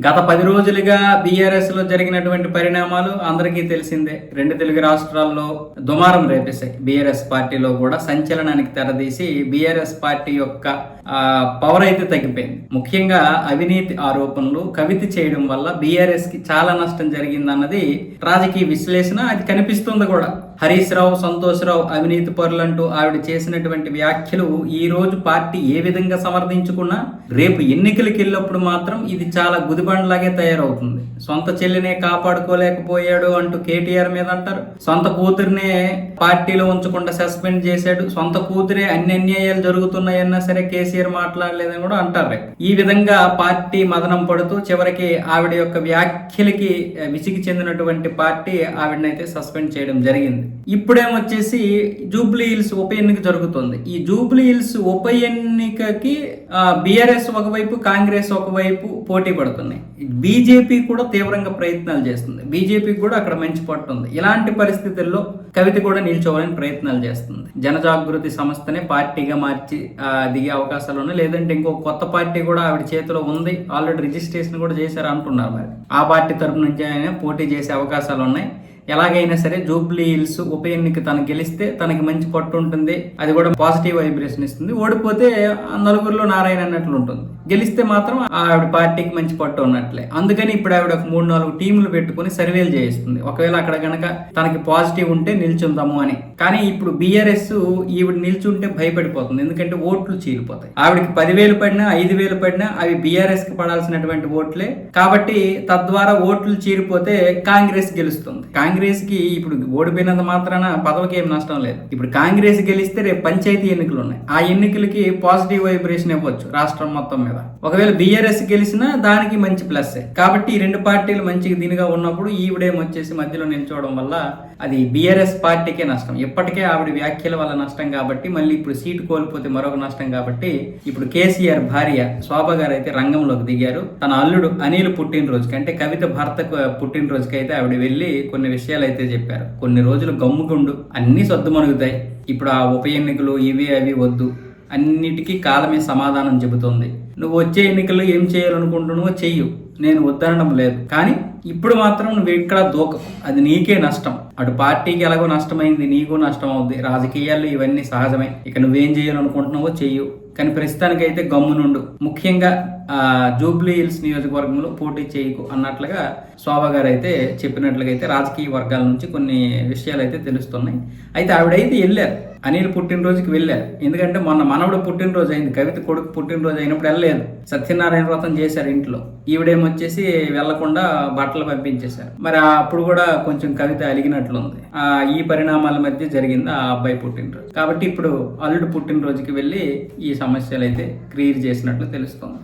గత 10 రోజులుగా బీఆర్ఎస్ లో జరిగినటువంటి పరిణామాలు అందరికీ తెలిసిందే. 2 తెలుగు రాష్ట్రాల్లో దుమారం రేపేశాయి. బీఆర్ఎస్ పార్టీలో కూడా సంచలనానికి తెరదీసి బీఆర్ఎస్ పార్టీ యొక్క పవర్ అయితే తగ్గిపోయింది. ముఖ్యంగా అవినీతి ఆరోపణలు కవిత చేయడం వల్ల బీఆర్ఎస్ కి చాలా నష్టం జరిగిందన్నది రాజకీయ విశ్లేషణ. అది కనిపిస్తుంది కూడా. హరీష్ రావు, సంతోష్ రావు అవినీతి పరులంటూ ఆవిడ చేసినటువంటి వ్యాఖ్యలు ఈ రోజు పార్టీ ఏ విధంగా సమర్థించుకున్నా రేపు ఎన్నికలకు వెళ్ళినప్పుడు మాత్రం ఇది చాలా గుదిబండలాగే తయారవుతుంది. సొంత చెల్లినే కాపాడుకోలేకపోయాడు అంటూ కేటీఆర్ మీద అంటారు. సొంత కూతురినే పార్టీలో ఉంచకుండా సస్పెండ్ చేశాడు. సొంత కూతురే అన్ని అన్యాయాలు జరుగుతున్నాయన్నా సరే కేసీఆర్ మాట్లాడలేదని కూడా అంటారు. ఈ విధంగా పార్టీ మదనం పడుతూ చివరికి ఆవిడ యొక్క వ్యాఖ్యలకి విసిగి చెందినటువంటి పార్టీ ఆవిడనైతే సస్పెండ్ చేయడం జరిగింది. ఇప్పుడేమొచ్చేసి జూబ్లీ హిల్స్ ఉప ఎన్నిక జరుగుతుంది. ఈ జూబ్లీ హిల్స్ ఉప ఎన్నికకి బీఆర్ఎస్ ఒకవైపు, కాంగ్రెస్ ఒకవైపు పోటీ పడుతున్నాయి. బీజేపీ కూడా తీవ్రంగా ప్రయత్నాలు చేస్తుంది. బీజేపీకి కూడా అక్కడ మంచి పట్టు ఉంది. ఇలాంటి పరిస్థితుల్లో కవిత కూడా నిల్చోవాలని ప్రయత్నాలు చేస్తుంది. జనజాగృతి సంస్థనే పార్టీగా మార్చి దిగే అవకాశాలు ఉన్నాయి. లేదంటే ఇంకో కొత్త పార్టీ కూడా ఆవిడ చేతిలో ఉంది. ఆల్రెడీ రిజిస్ట్రేషన్ కూడా చేశారు అంటున్నారు. మరి ఆ పార్టీ తరపు నుంచి ఆయన పోటీ చేసే అవకాశాలు ఉన్నాయి. ఎలాగైనా సరే జూబ్లీ హిల్స్ ఉప ఎన్నిక తను గెలిస్తే తనకి మంచి పట్టు ఉంటుంది. అది కూడా పాజిటివ్ వైబ్రేషన్ ఇస్తుంది. ఓడిపోతే నలుగురిలో నారాయణ అన్నట్లు ఉంటుంది. గెలిస్తే మాత్రం ఆవిడ పార్టీకి మంచి పట్టు ఉన్నట్లే. అందుకని ఇప్పుడు ఆవిడ ఒక 3-4 టీములు పెట్టుకుని సర్వేలు చేయిస్తుంది. ఒకవేళ అక్కడ గనక తనకి పాజిటివ్ ఉంటే నిల్చుందాము అని. కానీ ఇప్పుడు బీఆర్ఎస్ ఈవిడ నిల్చుంటే భయపడిపోతుంది. ఎందుకంటే ఓట్లు చీలిపోతాయి. ఆవిడకి 10,000 పడినా 5,000 పడినా అవి బీఆర్ఎస్ కి పడాల్సినటువంటి ఓట్లే. కాబట్టి తద్వారా ఓట్లు చీలిపోతే కాంగ్రెస్ గెలుస్తుంది. కాంగ్రెస్ కి ఇప్పుడు ఓడిపోయినంత మాత్రాన పదవికి ఏం నష్టం లేదు. ఇప్పుడు కాంగ్రెస్ గెలిస్తే రేపు పంచాయతీ ఎన్నికలు ఉన్నాయి. ఆ ఎన్నికలకి పాజిటివ్ వైబ్రేషన్ ఇవ్వచ్చు రాష్ట్రం మొత్తం మీద. ఒకవేళ బీఆర్ఎస్ గెలిచినా దానికి మంచి ప్లస్. కాబట్టి ఈ 2 పార్టీలు మంచిగా దీనిగా ఉన్నప్పుడు ఈవిడేమొచ్చేసి మధ్యలో నిల్చోవడం వల్ల అది బీఆర్ఎస్ పార్టీకే నష్టం. ఇప్పటికే ఆవిడ వ్యాఖ్యల వల్ల నష్టం కాబట్టి మళ్ళీ ఇప్పుడు సీటు కోల్పోతే మరొక నష్టం కాబట్టి ఇప్పుడు కేసీఆర్ భార్య శోభ గారు అయితే రంగంలోకి దిగారు. తన అల్లుడు అనిల్ పుట్టినరోజుకి, అంటే కవిత భర్త పుట్టినరోజుకి అయితే ఆవిడ వెళ్ళి కొన్ని విషయాలు అయితే చెప్పారు. కొన్ని రోజులు గమ్ముగుండు, అన్ని సద్దుమణుగుతాయి. ఇప్పుడు ఆ ఉప ఎన్నికలు ఇవి అవి వద్దు, అన్నిటికీ కాలమే సమాధానం చెబుతోంది. నువ్వు వచ్చే ఎన్నికల్లో ఏం చేయాలనుకుంటున్నావో చెయ్యు, నేను వద్దనడం లేదు. కానీ ఇప్పుడు మాత్రం నువ్వు ఇక్కడ దూకకు, అది నీకే నష్టం. అటు పార్టీకి ఎలాగో నష్టమైంది, నీకు నష్టం అవుద్ది. రాజకీయాల్లో ఇవన్నీ సహజమే. ఇక నువ్వేం చేయాలనుకుంటున్నావో చెయ్యు, కానీ ప్రస్తుతానికైతే గమ్మునుండు. ముఖ్యంగా జూబ్లీ హిల్స్ నియోజకవర్గంలో పోటీ చేయకు అన్నట్లుగా శోభ గారు అయితే చెప్పినట్లుగా అయితే రాజకీయ వర్గాల నుంచి కొన్ని విషయాలు అయితే తెలుస్తున్నాయి. అయితే ఆవిడైతే వెళ్ళారు, అనిల్ పుట్టినరోజుకి వెళ్ళారు. ఎందుకంటే మొన్న మనవడు పుట్టినరోజు అయింది, కవిత కొడుకు పుట్టినరోజు అయినప్పుడు వెళ్ళలేదు. సత్యనారాయణ వ్రతం చేశారు ఇంట్లో. ఈవిడేమొచ్చేసి వెళ్లకుండా బట్టలు పంపించేశారు. మరి అప్పుడు కూడా కొంచెం కవిత అలిగినట్లుంది. ఈ పరిణామాల మధ్య జరిగింది ఆ అబ్బాయి పుట్టినరోజు. కాబట్టి ఇప్పుడు అల్లుడు పుట్టినరోజుకి వెళ్ళి ఈ సమస్యలు అయితే క్లియర్ చేసినట్లు తెలుస్తుంది.